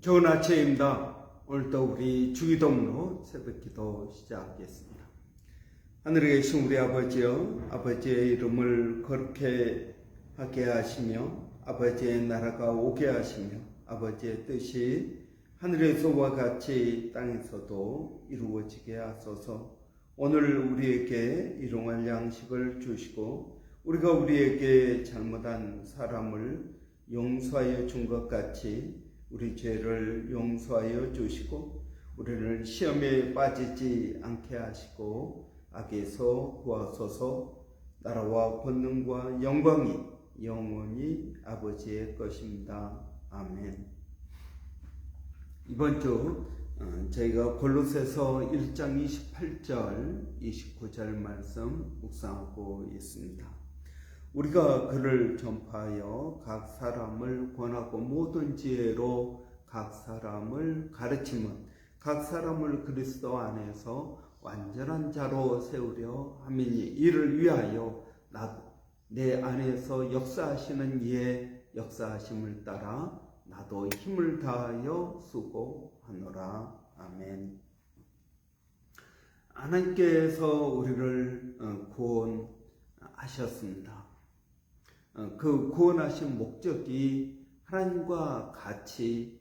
좋은 아침입니다. 오늘도 우리 주기도문으로 새벽기도 시작하겠습니다. 하늘에 계신 우리 아버지여, 아버지의 이름을 거룩해 하게 하시며 아버지의 나라가 오게 하시며 아버지의 뜻이 하늘에서와 같이 땅에서도 이루어지게 하소서. 오늘 우리에게 일용할 양식을 주시고 우리가 우리에게 잘못한 사람을 용서하여 준 것 같이 우리 죄를 용서하여 주시고 우리를 시험에 빠지지 않게 하시고 악에서 구하소서. 나라와 권능과 영광이 영원히 아버지의 것입니다. 아멘. 이번 주 저희가 골로새서 1장 28절 29절 말씀 묵상하고 있습니다. 우리가 그를 전파하여 각 사람을 권하고 모든 지혜로 각 사람을 가르치면 각 사람을 그리스도 안에서 완전한 자로 세우려 함이니 이를 위하여 내 안에서 역사하시는 이의 역사하심을 따라 나도 힘을 다하여 수고하노라. 아멘. 하나님께서 우리를 구원하셨습니다. 그 구원하신 목적이 하나님과 같이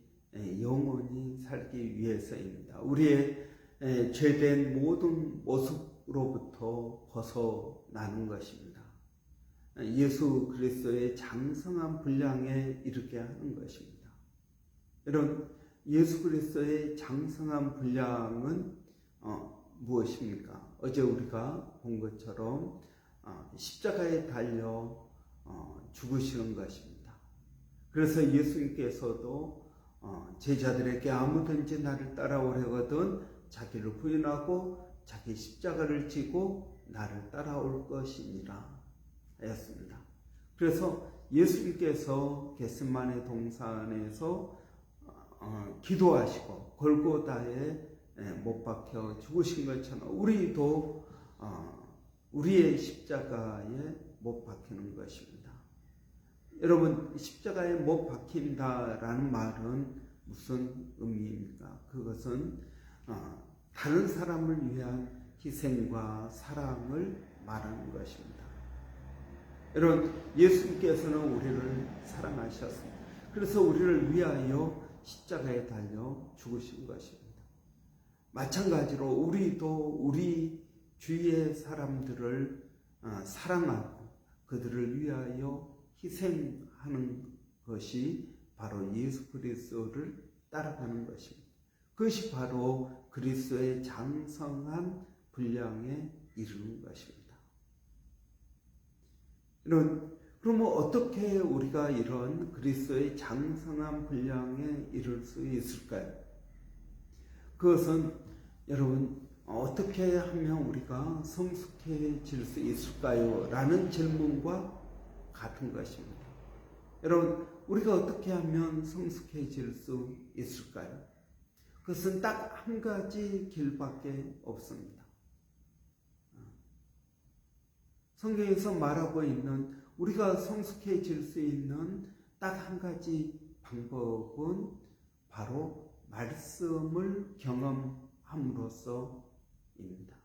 영원히 살기 위해서입니다. 우리의 죄된 모든 모습으로부터 벗어나는 것입니다. 예수 그리스도의 장성한 분량에 이르게 하는 것입니다. 여러분, 예수 그리스도의 장성한 분량은 무엇입니까? 어제 우리가 본 것처럼 십자가에 달려 죽으시는 것입니다. 그래서 예수님께서도 제자들에게 아무든지 나를 따라오려거든 자기를 부인하고 자기 십자가를 지고 나를 따라올 것이니라 하였습니다. 그래서 예수님께서 겟세마네 동산에서 기도하시고 골고다에 못 박혀 죽으신 것처럼 우리도 우리의 십자가에 못 박히는 것입니다. 여러분, 십자가에 못 박힌다라는 말은 무슨 의미입니까? 그것은 다른 사람을 위한 희생과 사랑을 말하는 것입니다. 여러분, 예수님께서는 우리를 사랑하셨습니다. 그래서 우리를 위하여 십자가에 달려 죽으신 것입니다. 마찬가지로 우리도 우리 주위의 사람들을 사랑하고 그들을 위하여 희생하는 것이 바로 예수 그리스도를 따라가는 것입니다. 그것이 바로 그리스도의 장성한 분량에 이르는 것입니다. 그러면 어떻게 우리가 이런 그리스도의 장성한 분량에 이를 수 있을까요? 그것은 여러분, 어떻게 하면 우리가 성숙해질 수 있을까요? 라는 질문과 같은 것입니다. 여러분, 우리가 어떻게 하면 성숙해질 수 있을까요? 그것은 딱 한 가지 길밖에 없습니다. 성경에서 말하고 있는 우리가 성숙해질 수 있는 딱 한 가지 방법은 바로 말씀을 경험함으로써입니다.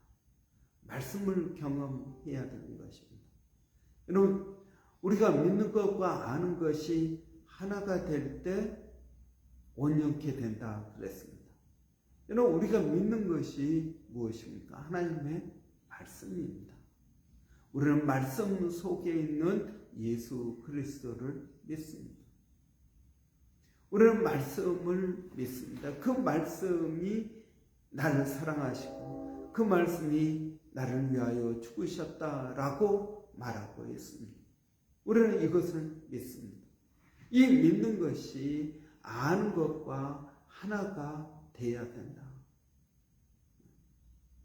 말씀을 경험해야 되는 것입니다. 여러분, 우리가 믿는 것과 아는 것이 하나가 될 때 온전케 된다 그랬습니다. 여러분, 우리가 믿는 것이 무엇입니까? 하나님의 말씀입니다. 우리는 말씀 속에 있는 예수 그리스도를 믿습니다. 우리는 말씀을 믿습니다. 그 말씀이 나를 사랑하시고 그 말씀이 나를 위하여 죽으셨다라고 말하고 있습니다. 우리는 이것을 믿습니다. 이 믿는 것이 아는 것과 하나가 되어야 된다.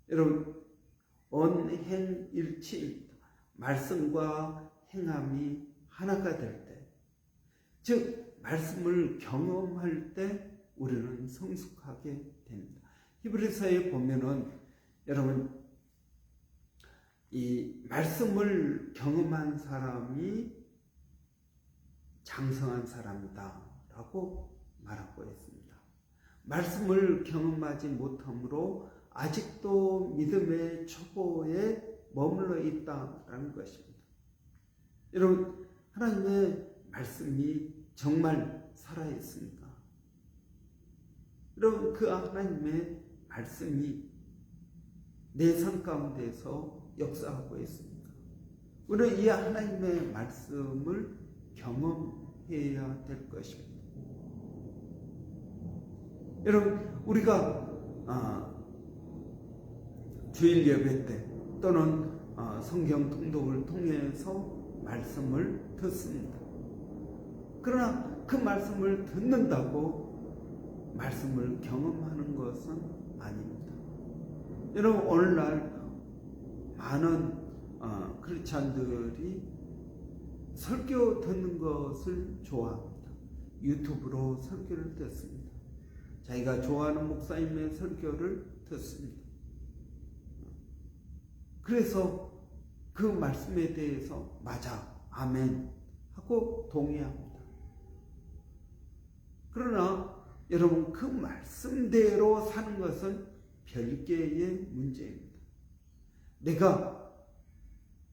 여러분, 언행일치입니다. 말씀과 행함이 하나가 될 때, 즉 말씀을 경험할 때 우리는 성숙하게 됩니다. 히브리서에 보면은 여러분, 이 말씀을 경험한 사람이 장성한 사람이다 라고 말하고 있습니다. 말씀을 경험하지 못하므로 아직도 믿음의 초보에 머물러 있다라는 것입니다. 여러분, 하나님의 말씀이 정말 살아있습니까? 여러분, 그 하나님의 말씀이 내 삶 가운데서 역사하고 있습니다. 우리는 이 하나님의 말씀을 경험해야 될 것입니다. 여러분, 우리가 주일 예배 때 또는 성경 통독을 통해서 말씀을 듣습니다. 그러나 그 말씀을 듣는다고 말씀을 경험하는 것은 아닙니다. 여러분, 오늘날 많은 크리스찬들이 설교 듣는 것을 좋아합니다. 유튜브로 설교를 듣습니다. 자기가 좋아하는 목사님의 설교를 듣습니다. 그래서 그 말씀에 대해서 맞아, 아멘 하고 동의합니다. 그러나 여러분, 그 말씀대로 사는 것은 별개의 문제입니다. 내가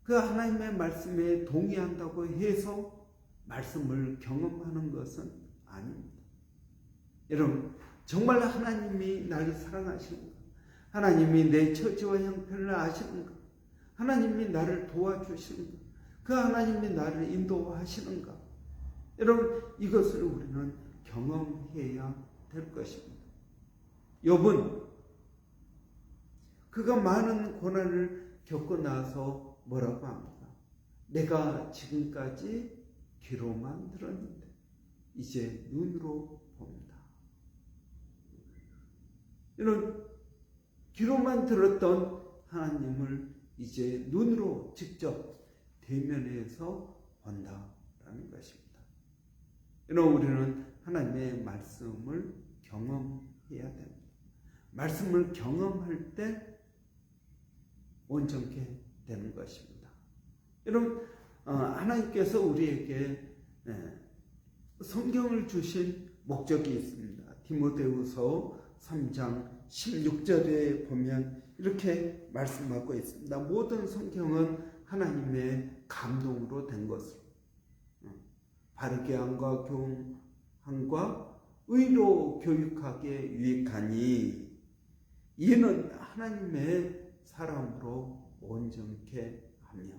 그 하나님의 말씀에 동의한다고 해서 말씀을 경험하는 것은 아닙니다. 여러분, 정말 하나님이 나를 사랑하시는가? 하나님이 내 처지와 형편을 아시는가? 하나님이 나를 도와주시는가? 그 하나님이 나를 인도하시는가? 여러분, 이것을 우리는 경험해야 될 것입니다. 욥은 그가 많은 고난을 겪고 나서 뭐라고 합니까? 내가 지금까지 귀로만 들었는데 이제 눈으로 봅니다. 이런 귀로만 들었던 하나님을 이제 눈으로 직접 대면해서 본다라는 것입니다. 이런 우리는 하나님의 말씀을 경험해야 됩니다. 말씀을 경험할 때 온전케 되는 것입니다. 여러분, 하나님께서 우리에게 성경을 주신 목적이 있습니다. 디모데후서 3장 16절에 보면 이렇게 말씀하고 있습니다. 모든 성경은 하나님의 감동으로 된 것으로 바르게 함과 교훈함과 의로 교육하게 유익하니 이는 하나님의 사람으로 온전케 하며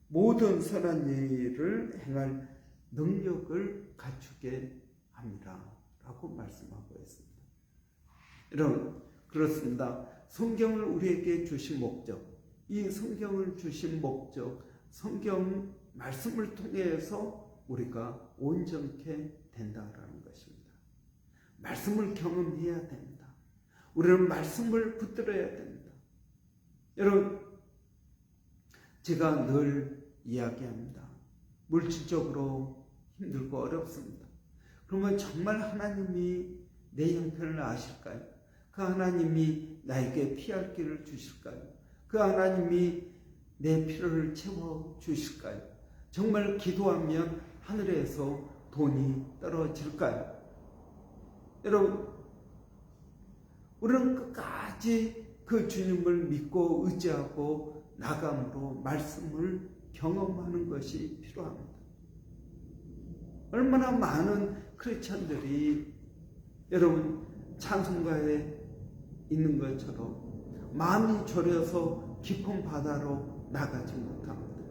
모든 선한 일을 행할 능력을 갖추게 합니다 라고 말씀하고 있습니다. 여러분, 그렇습니다. 성경을 우리에게 주신 목적, 이 성경을 주신 목적, 성경 말씀을 통해서 우리가 온전케 된다라는 것입니다. 말씀을 경험해야 됩니다. 우리는 말씀을 붙들어야 됩니다. 여러분, 제가 늘 이야기합니다. 물질적으로 힘들고 어렵습니다. 그러면 정말 하나님이 내 형편을 아실까요? 그 하나님이 나에게 피할 길을 주실까요? 그 하나님이 내 필요를 채워 주실까요? 정말 기도하면 하늘에서 돈이 떨어질까요? 여러분, 우리는 끝까지 그 주님을 믿고 의지하고 나감으로 말씀을 경험하는 것이 필요합니다. 얼마나 많은 크리스찬들이 여러분 찬송가에 있는 것처럼 마음이 졸여서 깊은 바다로 나가지 못합니다.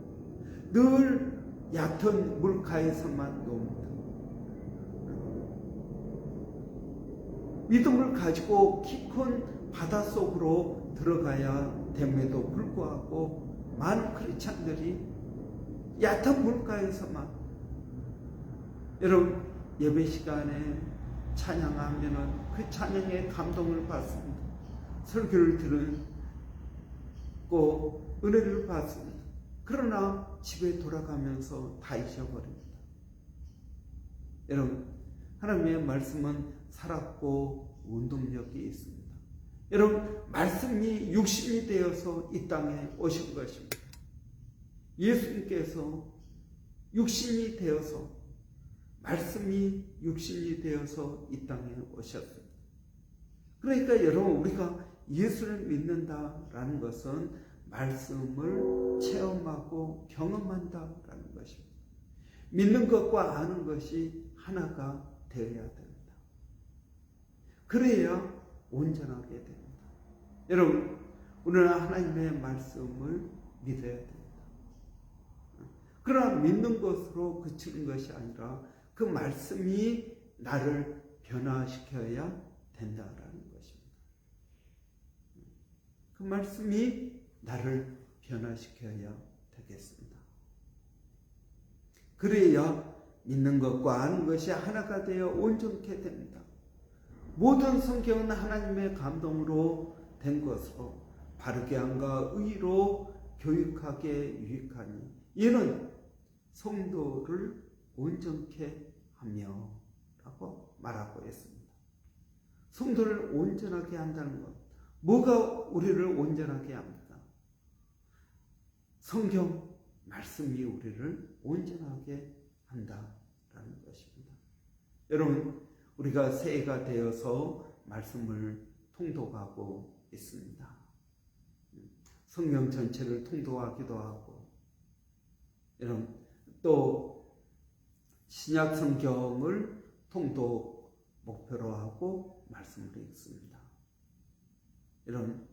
늘 얕은 물가에서만 놉니다. 믿음을 가지고 깊은 바닷속으로 들어가야 됨에도 불구하고 많은 크리스찬들이 얕은 물가에서만 여러분 예배 시간에 찬양하면은 그 찬양의 감동을 받습니다. 설교를 듣고 은혜를 받습니다. 그러나 집에 돌아가면서 다 잊어버립니다. 여러분, 하나님의 말씀은 살았고 운동력이 있습니다. 여러분, 말씀이 육신이 되어서 이 땅에 오신 것입니다. 예수님께서 육신이 되어서 말씀이 육신이 되어서 이 땅에 오셨습니다. 그러니까 여러분, 우리가 예수를 믿는다라는 것은 말씀을 체험하고 경험한다라는 것입니다. 믿는 것과 아는 것이 하나가 되어야 됩니다. 그래야 온전하게 됩니다. 여러분, 우리는 하나님의 말씀을 믿어야 됩니다. 그러나 믿는 것으로 그치는 것이 아니라 그 말씀이 나를 변화시켜야 된다라는 것입니다. 그 말씀이 나를 변화시켜야 되겠습니다. 그래야 믿는 것과 아는 것이 하나가 되어 온전케 됩니다. 모든 성경은 하나님의 감동으로 된 것으로 바르게 함과 의로 교육하게 유익하니 이는 성도를 온전케 하며 라고 말하고 있습니다. 성도를 온전하게 한다는 것, 뭐가 우리를 온전하게 합니까? 성경 말씀이 우리를 온전하게 한다라는 것입니다. 여러분, 우리가 새해가 되어서 말씀을 통독하고 있습니다. 성경 전체를 통독하기도 하고, 여러분, 또 신약 성경을 통독 목표로 하고 말씀을 읽습니다. 여러분,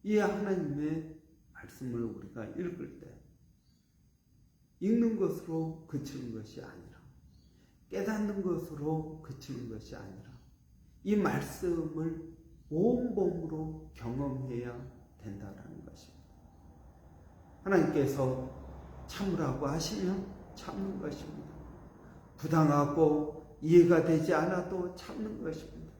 이 하나님의 말씀을 우리가 읽을 때 읽는 것으로 그치는 것이 아니라 깨닫는 것으로 그치는 것이 아니라 이 말씀을 온몸으로 경험해야 된다라는 것입니다. 하나님께서 참으라고 하시면 참는 것입니다. 부당하고 이해가 되지 않아도 참는 것입니다.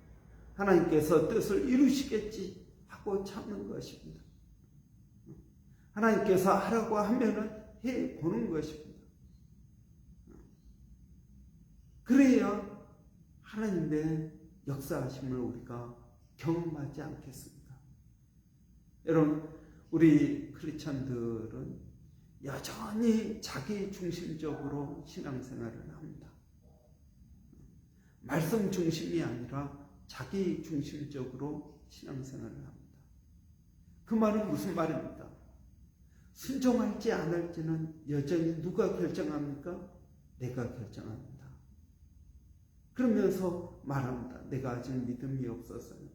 하나님께서 뜻을 이루시겠지 하고 참는 것입니다. 하나님께서 하라고 하면은 해 보는 것입니다. 그래야 하나님의 역사하심을 우리가 경험하지 않겠습니까? 여러분, 우리 크리스찬들은 여전히 자기 중심적으로 신앙생활을 합니다. 말씀 중심이 아니라 자기 중심적으로 신앙생활을 합니다. 그 말은 무슨 말입니까? 순종할지 안 할지는 여전히 누가 결정합니까? 내가 결정합니다. 그러면서 말합니다. 내가 아직 믿음이 없어서요.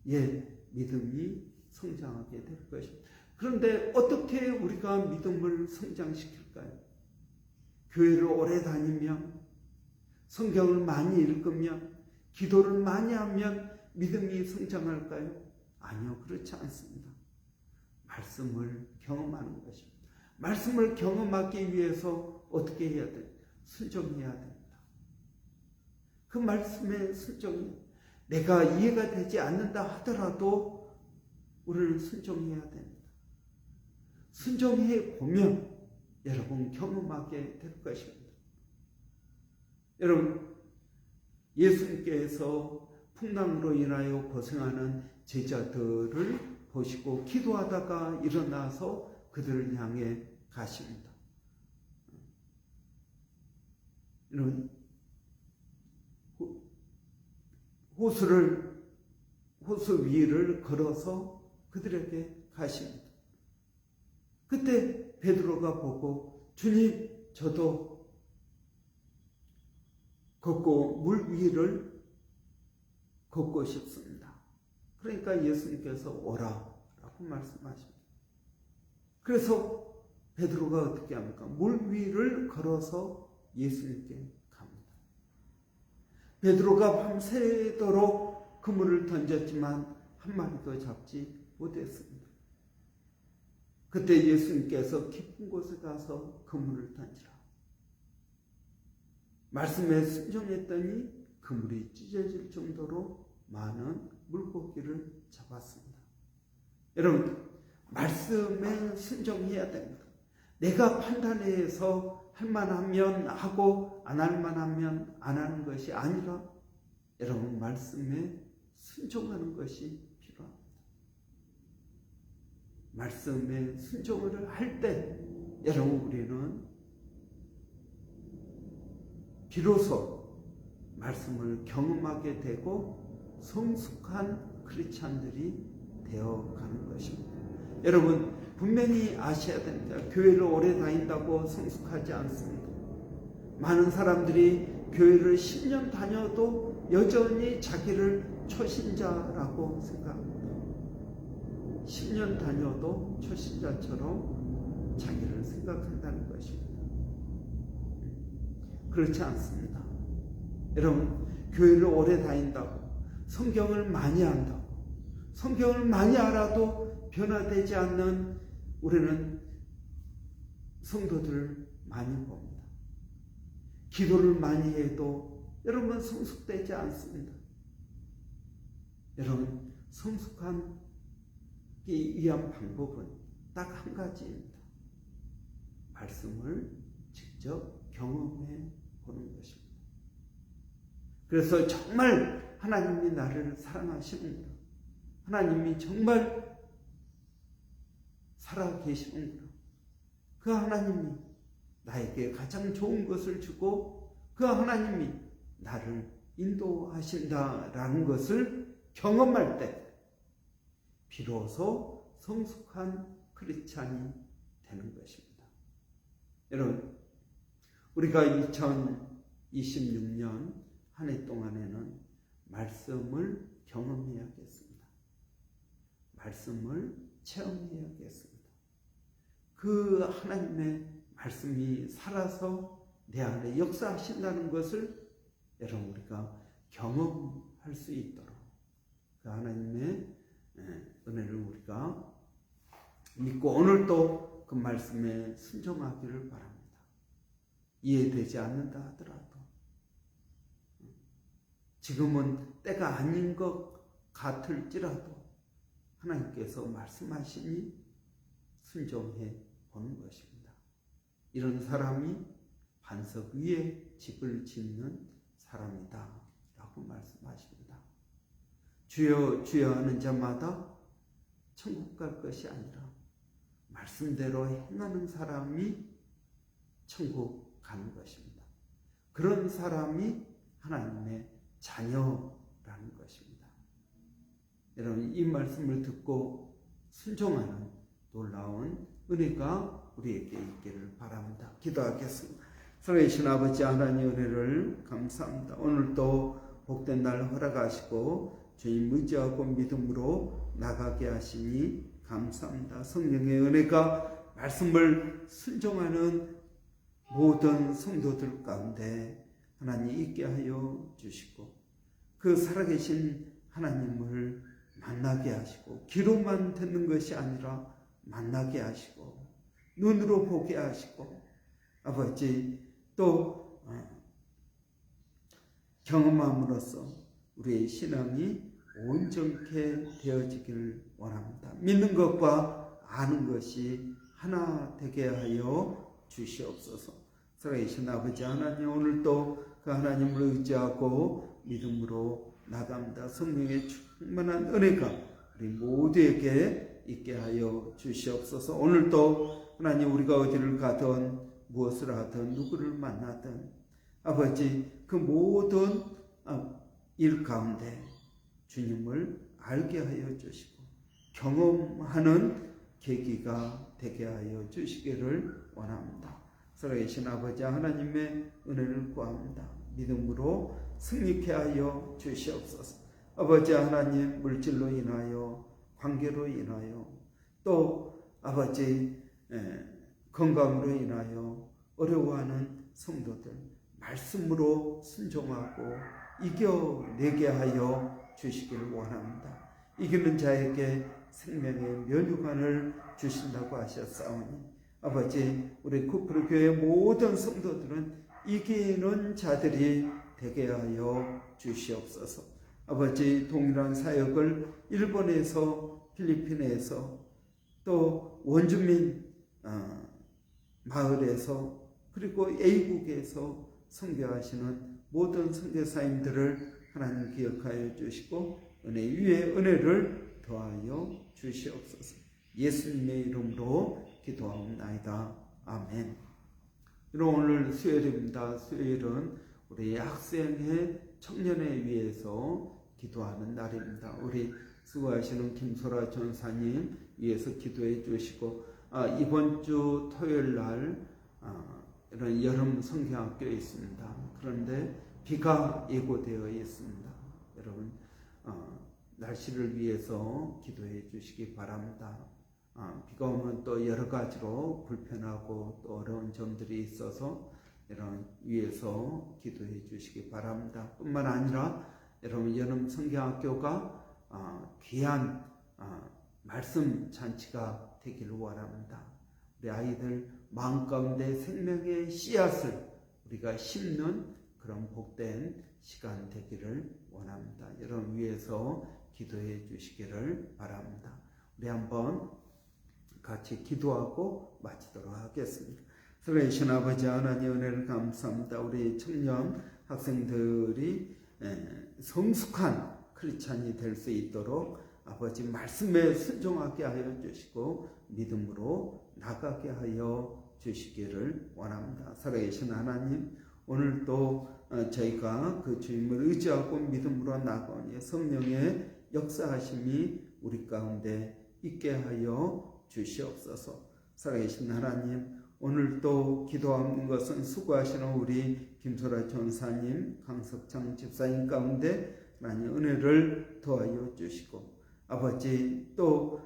예, 믿음이 성장하게 될 것입니다. 그런데 어떻게 우리가 믿음을 성장시킬까요? 교회를 오래 다니면, 성경을 많이 읽으면, 기도를 많이 하면 믿음이 성장할까요? 아니요, 그렇지 않습니다. 말씀을 경험하는 것입니다. 말씀을 경험하기 위해서 어떻게 해야 돼요? 순종해야 됩니다. 그 말씀에 순종이, 내가 이해가 되지 않는다 하더라도 우리를 순종해야 됩니다. 순종해 보면 여러분 경험하게 될 것입니다. 여러분, 예수님께서 풍랑으로 인하여 고생하는 제자들을 보시고 기도하다가 일어나서 그들을 향해 가십니다. 이런 호수 위를 걸어서 그들에게 가십니다. 그때 베드로가 보고, 주님, 저도 걷고 물 위를 걷고 싶습니다. 그러니까 예수님께서 오라라고 말씀하십니다. 그래서 베드로가 어떻게 합니까? 물 위를 걸어서 예수님께 갑니다. 베드로가 밤새도록 그물을 던졌지만 한 마리도 잡지 못했습니다. 그때 예수님께서 깊은 곳에 가서 그물을 던지라. 말씀에 순종했더니 그물이 찢어질 정도로 많은 물고기를 잡았습니다. 여러분, 말씀에 순종해야 됩니다. 내가 판단해서 할 만하면 하고 안 할 만하면 안 하는 것이 아니라 여러분 말씀에 순종하는 것이 필요합니다. 말씀에 순종을 할 때 여러분 우리는 비로소 말씀을 경험하게 되고 성숙한 크리스찬들이 되어가는 것입니다. 여러분 분명히 아셔야 됩니다. 교회를 오래 다닌다고 성숙하지 않습니다. 많은 사람들이 교회를 10년 다녀도 여전히 자기를 초신자라고 생각합니다. 10년 다녀도 초신자처럼 자기를 생각한다는 것입니다. 그렇지 않습니다. 여러분 교회를 오래 다닌다고 성경을 많이 안다고 성경을 많이 알아도 변화되지 않는 우리는 성도들을 많이 봅니다. 기도를 많이 해도 여러분 성숙되지 않습니다. 여러분 성숙하기 위한 방법은 딱 한 가지입니다. 말씀을 직접 경험해 보는 것입니다. 그래서 정말 하나님이 나를 사랑하시는구나, 하나님이 정말 살아계시는구나, 그 하나님이 나에게 가장 좋은 것을 주고 그 하나님이 나를 인도하신다라는 것을 경험할 때 비로소 성숙한 크리스찬이 되는 것입니다. 여러분 우리가 2026년 한 해 동안에는 말씀을 경험해야겠습니다. 말씀을 체험해야겠습니다. 그 하나님의 말씀이 살아서 내 안에 역사하신다는 것을 여러분 우리가 경험할 수 있도록 그 하나님의 은혜를 우리가 믿고 오늘도 그 말씀에 순종하기를 바랍니다. 이해되지 않는다 하더라도 지금은 때가 아닌 것 같을지라도 하나님께서 말씀하시니 순종해 보는 것입니다. 이런 사람이 반석 위에 집을 짓는 사람이다 라고 말씀하십니다. 주여 주여 하는 자마다 천국 갈 것이 아니라 말씀대로 행하는 사람이 천국 가는 것입니다. 그런 사람이 하나님의 자녀라는 것입니다. 여러분 이 말씀을 듣고 순종하는 놀라운 은혜가 우리에게 있기를 바랍니다. 기도하겠습니다. 살아계신 아버지 하나님 은혜를 감사합니다. 오늘도 복된 날 허락하시고 주님 의지하고 믿음으로 나가게 하시니 감사합니다. 성령의 은혜가 말씀을 순종하는 모든 성도들 가운데 하나님 있게 하여 주시고 그 살아계신 하나님을 만나게 하시고 귀로만 듣는 것이 아니라 만나게 하시고 눈으로 보게 하시고 아버지 또 경험함으로써 우리의 신앙이 온전케 되어지기를 원합니다. 믿는 것과 아는 것이 하나 되게 하여 주시옵소서. 살아계신 아버지 하나님 오늘도 그 하나님을 의지하고 믿음으로 나갑니다. 성령의 충만한 은혜가 우리 모두에게 있게 하여 주시옵소서. 오늘도 하나님 우리가 어디를 가든 무엇을 하든 누구를 만나든 아버지 그 모든 일 가운데 주님을 알게 하여 주시고 경험하는 계기가 되게 하여 주시기를 원합니다. 살아계신 아버지 하나님의 은혜를 구합니다. 믿음으로 승리케 하여 주시옵소서. 아버지 하나님 물질로 인하여 관계로 인하여 또 아버지 건강으로 인하여 어려워하는 성도들 말씀으로 순종하고 이겨내게 하여 주시기를 원합니다. 이기는 자에게 생명의 면류관을 주신다고 하셨사오니 아버지 우리 쿠프르 교회 모든 성도들은 이기는 자들이 되게 하여 주시옵소서. 아버지 동일한 사역을 일본에서 필리핀에서 또 원주민 마을에서 그리고 A국에서 선교하시는 모든 선교사님들을 하나님 기억하여 주시고 은혜 위에 은혜를 더하여 주시옵소서. 예수님의 이름으로 기도하옵나이다. 아멘. 오늘 수요일입니다. 수요일은 우리 학생회 청년회 위해서 기도하는 날입니다. 우리 수고하시는 김소라 전사님 위해서 기도해 주시고, 이번 주 토요일 날 이런 여름 성경학교에 있습니다. 그런데 비가 예고되어 있습니다. 여러분 날씨를 위해서 기도해 주시기 바랍니다. 비가 오면 또 여러 가지로 불편하고 또 어려운 점들이 있어서 이런 위해서 기도해 주시기 바랍니다. 뿐만 아니라 여러분 여름 성경학교가 귀한 말씀 잔치가 되기를 원합니다. 우리 아이들 마음 가운데 생명의 씨앗을 우리가 심는 그런 복된 시간 되기를 원합니다. 여러분 위해서 기도해 주시기를 바랍니다. 우리 한번 같이 기도하고 마치도록 하겠습니다. 살아계신 아버지 하나님 은혜를 감사합니다. 우리 청년 학생들이 성숙한 크리스찬이 될 수 있도록 아버지 말씀에 순종하게 하여 주시고 믿음으로 나가게 하여 주시기를 원합니다. 살아계신 하나님, 오늘도 저희가 그 주님을 의지하고 믿음으로 나가오니 성령의 역사하심이 우리 가운데 있게 하여 주시옵소서. 살아계신 하나님, 오늘도 기도하는 것은 수고하시는 우리 김소라 전사님, 강석창 집사님 가운데 하나님 은혜를 더하여 주시고, 아버지 또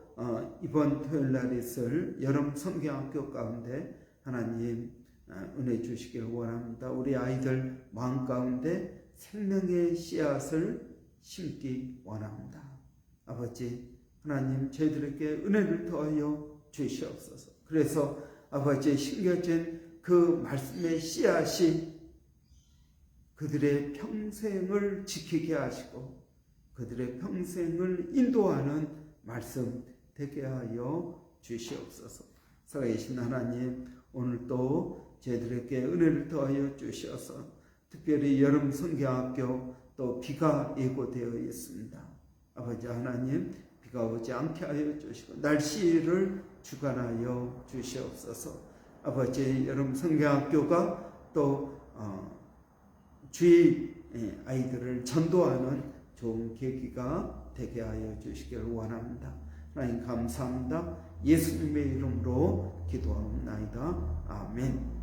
이번 토요일 날 있을 여름 성경학교 가운데 하나님 은혜 주시길 원합니다. 우리 아이들 마음 가운데 생명의 씨앗을 심기 원합니다. 아버지 하나님 저희들에게 은혜를 더하여 주시옵소서. 그래서 아버지 심겨진 그 말씀의 씨앗이 그들의 평생을 지키게 하시고 그들의 평생을 인도하는 말씀 되게 하여 주시옵소서. 살아계신 하나님, 오늘도 저희들에게 은혜를 더하여 주셔서 특별히 여름 성경학교 또 비가 예고되어 있습니다. 아버지 하나님, 비가 오지 않게 하여 주시고 날씨를 주관하여 주시옵소서. 아버지 여름 성경학교가 또 주의 아이들을 전도하는 좋은 계기가 되게 하여 주시기를 원합니다. 하나님 감사합니다. 예수님의 이름으로 기도하옵나이다. 아멘.